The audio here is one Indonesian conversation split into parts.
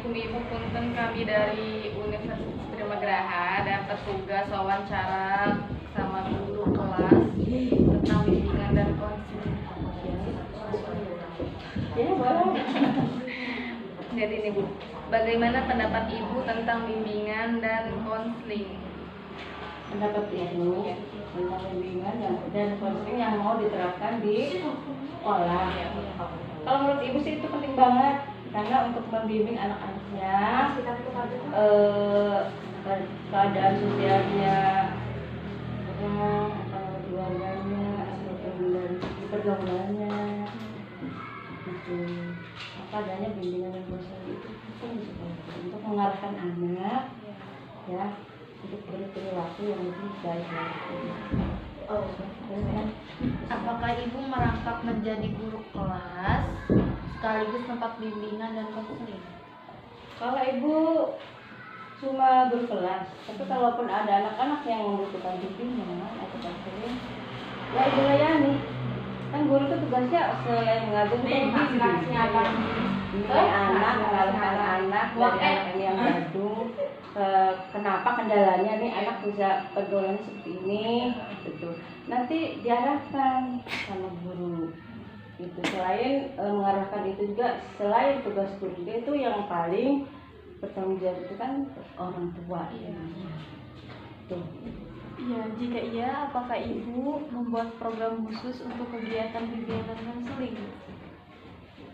Assalamualaikum Ibu, punten kami dari Universitas Trisakti dapat tugas wawancara sama guru kelas tentang bimbingan dan konseling. Ya, boleh. Jadi ini Bu, bagaimana pendapat Ibu tentang bimbingan dan konseling? Pendapat Ibu tentang bimbingan dan konseling yang mau diterapkan di sekolah. Kalau menurut Ibu sih itu penting banget, karena untuk membimbing anak-anaknya keadaan sosialnya, keluarganya, dan pergaulannya, itu apa adanya bimbingan dan konseling itu penting untuk mengarahkan anak ya untuk berperilaku yang lebih baik. Apakah Ibu merangkap menjadi guru kelas sekaligus tempat bimbingan dan konseling? Kalau Ibu cuma guru kelas, tapi kalaupun ada anak-anak yang membutuhkan bimbingan atau konseling, ya Ibu layani. Kan guru itu tugasnya selain mengajar juga bimbing anak, mengalihkan anak dari anak ini yang gadung, kenapa kendalanya nih anak bisa pergaulannya seperti ini, gitu. Nanti diarahkan sama guru. Gitu. Selain mengarahkan itu juga, selain tugas guru itu yang paling bertanggung jawab itu kan orang tua. Tuh. Ya, jika iya, apakah Ibu membuat program khusus untuk kegiatan bimbingan dan konseling?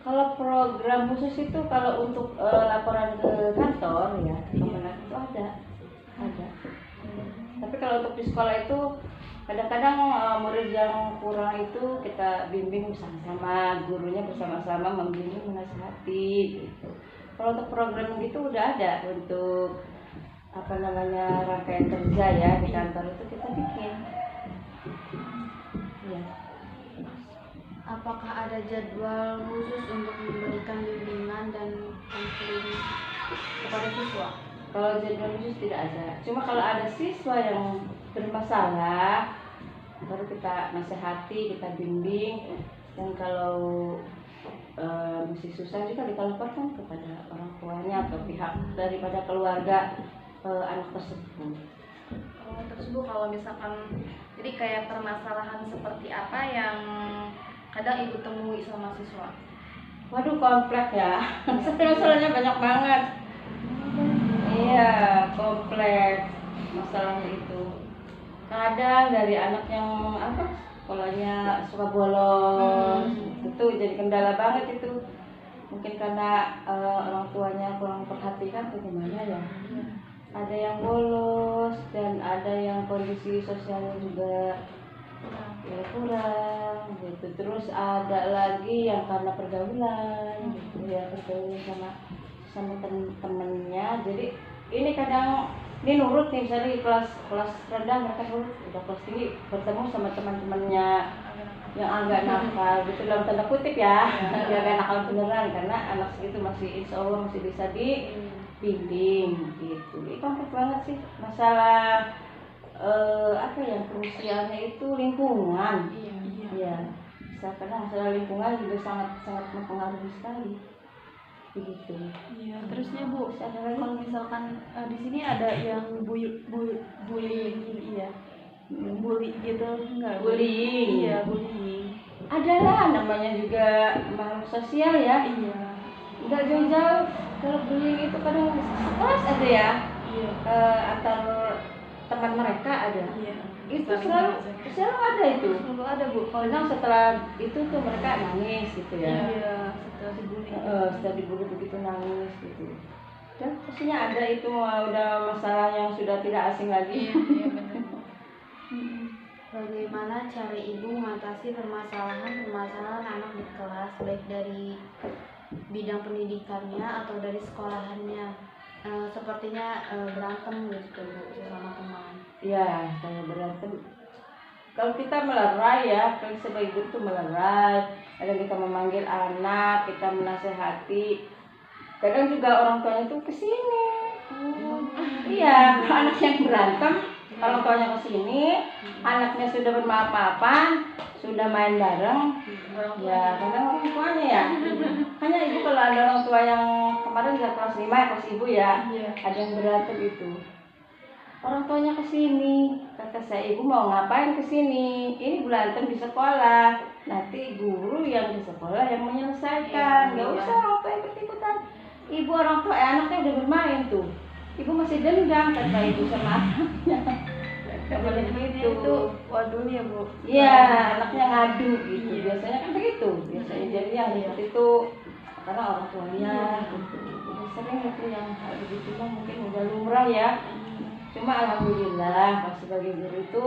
Kalau program khusus itu kalau untuk laporan ke kantor ya, Kemenak itu ada. Tapi kalau untuk di sekolah itu kadang-kadang murid yang kurang itu kita bimbing bersama-sama, gurunya bersama-sama membimbing, menasihati gitu. Kalau untuk program gitu udah ada untuk rangkaian kerja ya di kantor itu kita bikin. Ya. Apakah ada jadwal khusus untuk memberikan bimbingan dan konseling kepada siswa? Kalau jadwal khusus tidak ada. Cuma kalau ada siswa yang bermasalah, baru kita nasihati, kita bimbing. Dan kalau masih susah juga kita laporkan kepada orang tuanya atau pihak daripada keluarga anak tersebut. Kalau misalkan jadi kayak permasalahan seperti apa yang kadang Ibu temui sama siswa? Waduh, kompleks ya. Masalahnya banyak banget. Iya, kompleks masalahnya itu. Kadang dari anak yang sekolahnya suka bolos, itu jadi kendala banget itu. Mungkin karena orang tuanya kurang perhatikan atau gimana ya. Ada yang bolos dan ada yang kondisi sosialnya juga ya kurang gitu. Terus ada lagi yang karena pergaulan gitu ya, pergaulan sama temen-temennya. Jadi ini kadang ini nurut nih, misalnya di kelas rendah mereka nurut, udah kelas tinggi bertemu sama teman-temannya yang agak nakal gitu dalam tanda kutip ya, agak nakal beneran karena anak segitu masih insya Allah masih bisa dibimbing gitu. Ini kompleks banget sih masalah yang perusiaannya itu lingkungan. Iya. Karena masalah lingkungan juga sangat mempengaruhi sekali. Begitu. Iya. Terusnya Bu, kalau misalkan di sini ada yang bully gitu enggak? Bullying. Iya, bullying. Adalah namanya juga makhluk sosial ya. Iya. Enggak jauh-jauh. Kalau bullying itu kadang sekelas ada ya. Iya. Antar teman mereka ada. Iya. Itu selalu ada itu. Selalu ada Bu. Kadang setelah itu tuh mereka nangis gitu ya. Iya, setelah dibully. Setelah dibully begitu nangis gitu. Dan pastinya ada itu udah masalah yang sudah tidak asing lagi. Iya benar. Bagaimana cara Ibu mengatasi permasalahan anak di kelas, baik dari bidang pendidikannya atau dari sekolahannya? Sepertinya berantem gitu Bu sama teman. Ya, kalau berantem, kalau kita melerai ya, kalau sebagai guru itu melerai. Kadang kita memanggil anak, kita menasehati. Kadang juga orang tuanya itu kesini. Iya, anak yang berantem, kalau tuanya kesini, anaknya sudah bermaaf-maafan, sudah main bareng, ya kadang orang tuanya ya. Hanya ibu kalau ada orang tua yang kemarin nggak kelas 5 ya, kelas ibu ya, Iya. ada yang berantem itu. Orang tuanya ke sini, kata saya, ibu mau ngapain ke sini? Ini berantem di sekolah. Nanti guru yang di sekolah yang menyelesaikan. Nggak usah orang tua ikut-ikutan. Ibu orang tua anaknya udah bermain tuh. Ibu masih dendam kata ibu sama anaknya. Nggak boleh begitu. Itu waduh ya Bu. Iya, anaknya ngadu gitu. Biasanya kan begitu. Biasanya jadi yang ribut itu karena orang tuanya gitu. Udah sering itu yang hal begitu mah mungkin udah lumrah ya. Cuma alhamdulillah pas sebagai guru itu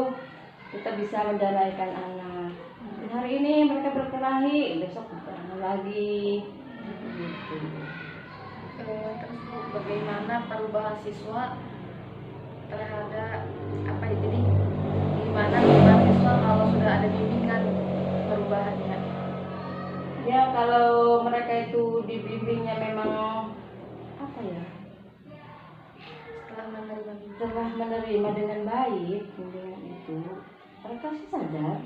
kita bisa mendamaikan anak. Dan hari ini mereka berkelahi, besok berkelahi lagi. Gitu. Terus Bu, bagaimana perubahan siswa terhadap apa ya, jadi gimana perubahan siswa kalau sudah ada bimbingan perubahannya? Ya kalau mereka itu dibimbingnya memang apa ya? Setelah menerima dengan baik bimbingan itu, mereka sih sadar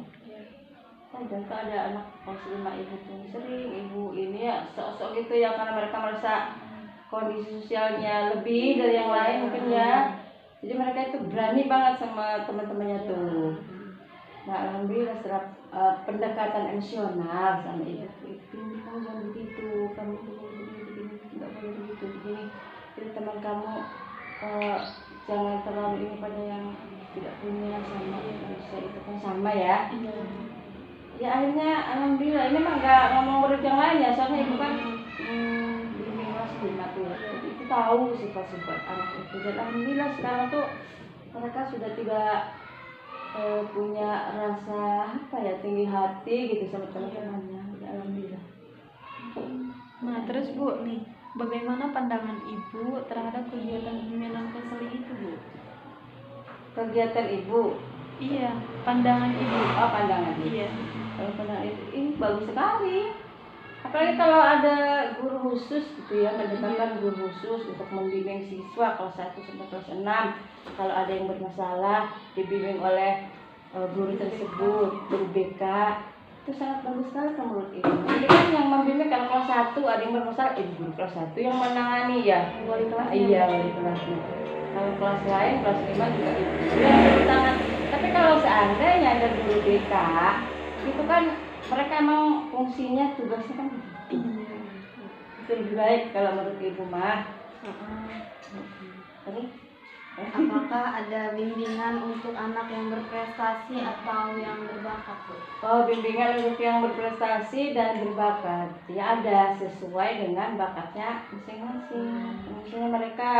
kalau ada anak kelas 5 ibu tuh sering ibu ini ya sok-sok gitu ya, karena mereka merasa kondisi sosialnya lebih dari yang lain mungkin ya, jadi mereka itu berani banget sama teman-temannya tuh. Nah alhamdulillah setelah pendekatan emosional sama ibu itu, kamu jangan begitu, kamu begini, nggak boleh begitu, begini, jadi teman kamu jangan terlalu ini pada yang tidak punya, sama bisa itu kan sama ya. Ya akhirnya alhamdulillah ini mah nggak ngomong murid yang lain ya, soalnya ibu kan bimbing kelas 5 tuh ya, jadi itu tahu sifat-sifat anak itu, dan alhamdulillah sekarang tuh mereka sudah tidak punya rasa apa ya, tinggi hati gitu sama teman-temannya. Ya, alhamdulillah. Nah terus Bu nih, bagaimana pandangan Ibu terhadap kegiatan bimbingan konseling itu Bu? Kegiatan ibu, Iya, pandangan Ibu. oh pandangan ibu. Iya. Kalau pandangan itu ini bagus sekali. Apalagi kalau ada guru khusus gitu ya, pendekatan guru khusus untuk membimbing siswa kelas 1 sampai kelas 6. Kalau ada yang bermasalah dibimbing oleh guru tersebut, guru BK, itu sangat bagus sekali menurut ibu. Jadi kan yang membimbing kalau kelas 1 ada yang bermasalah, guru kelas 1 yang menangani ya. Wali kelasnya. Iya, wali kelasnya. Kalau kelas lain, kelas 5 juga ibu yang bertangan. Tapi kalau seandainya ada guru BK, itu kan mereka emang fungsinya, tugasnya kan begitu. Itu lebih baik kalau menurut ibu mah. Terus? Apakah ada bimbingan untuk anak yang berprestasi atau yang berbakat Bu? Oh, bimbingan untuk yang berprestasi dan berbakat. Ya ada, sesuai dengan bakatnya masing-masing. Misalnya mereka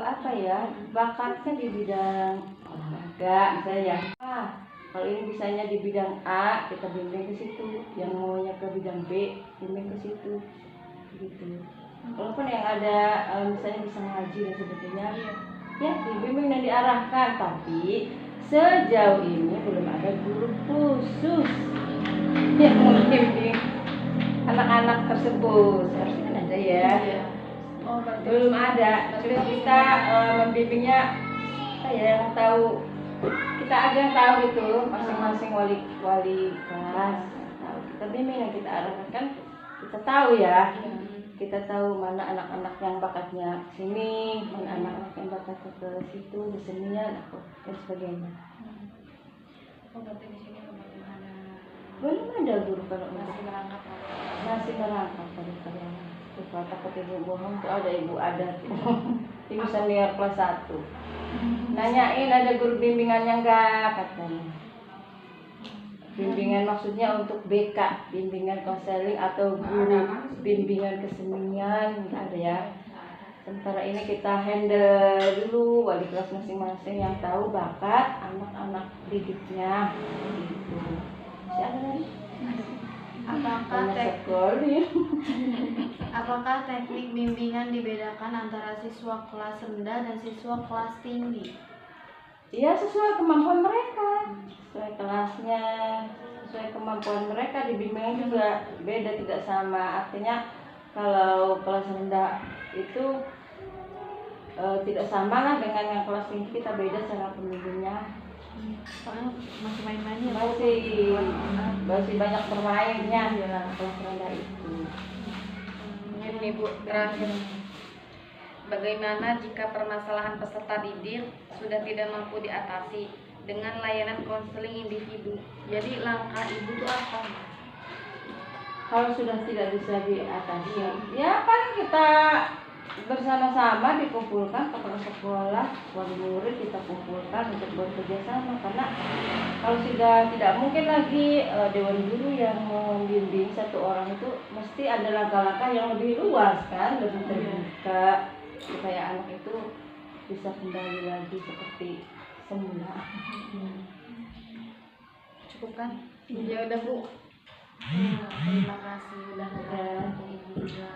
apa ya, bakatnya di bidang olahraga misalnya ya. Kalau ini bisanya di bidang A, kita bimbing ke situ. Yang maunya ke bidang B, bimbing ke situ. Gitu. Walaupun yang ada misalnya bisa ngaji dan sebagainya, ya dibimbing dan diarahkan. Tapi sejauh ini belum ada guru khusus yang membimbing anak-anak tersebut. Harusnya kan ada ya. Oh, berarti Belum ada. Tapi kita membimbingnya yang tahu, kita aja yang tahu itu masing-masing wali kelas tahu. Kita bimbing yang kita arahkan kan, kita tahu ya. Kita tahu mana anak-anak yang bakatnya sini, mana anak-anak yang bakatnya ke situ, kesenian dan sebagainya. Oh, berarti di sini Belum ada guru kalau masih merangkap. masih merangkap pada kalau takut ibu bohong tuh ada ibu adat. Ibu senior kelas 1. Nanyain ada guru bimbingannya enggak katanya. Bimbingan maksudnya untuk BK, bimbingan konseling atau guru bimbingan kesenian enggak ada ya. Sementara ini kita handle dulu wali kelas masing-masing yang tahu bakat anak-anak didiknya gitu. Si ada lagi? Apakah teknik bimbingan dibedakan antara siswa kelas rendah dan siswa kelas tinggi? Iya, sesuai kemampuan mereka, sesuai kelasnya, sesuai kemampuan mereka. Dibimbing juga beda, tidak sama. Artinya kalau kelas rendah itu tidak sama lah dengan yang kelas tinggi, kita beda cara pembimbingnya. Soalnya masih main-main ya. Masih banyak bermainnya dalam kelas rendah itu. Jadi Ini Bu, terakhir. Bagaimana jika permasalahan peserta didik sudah tidak mampu diatasi dengan layanan konseling individu? Jadi langkah Ibu itu apa? Kalau sudah tidak bisa diatasi, ya paling kita bersama-sama dikumpulkan kepala sekolah, wali murid kita kumpulkan untuk bekerja sama, karena kalau sudah tidak mungkin lagi dewan guru yang membimbing satu orang itu, mesti ada langkah-langkah yang lebih luas kan, lebih terbuka supaya anak itu bisa kembali lagi seperti semula. Cukup kan? Ya udah Bu. Terima kasih udah datang Ibu juga.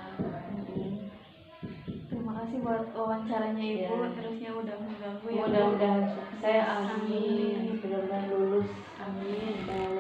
Terima kasih buat wawancaranya Ibu, Ya. terusnya udah mengganggu ya Bu. Mudah-mudahan sukses, Amin. mudah-mudahan lulus. Amin. Dan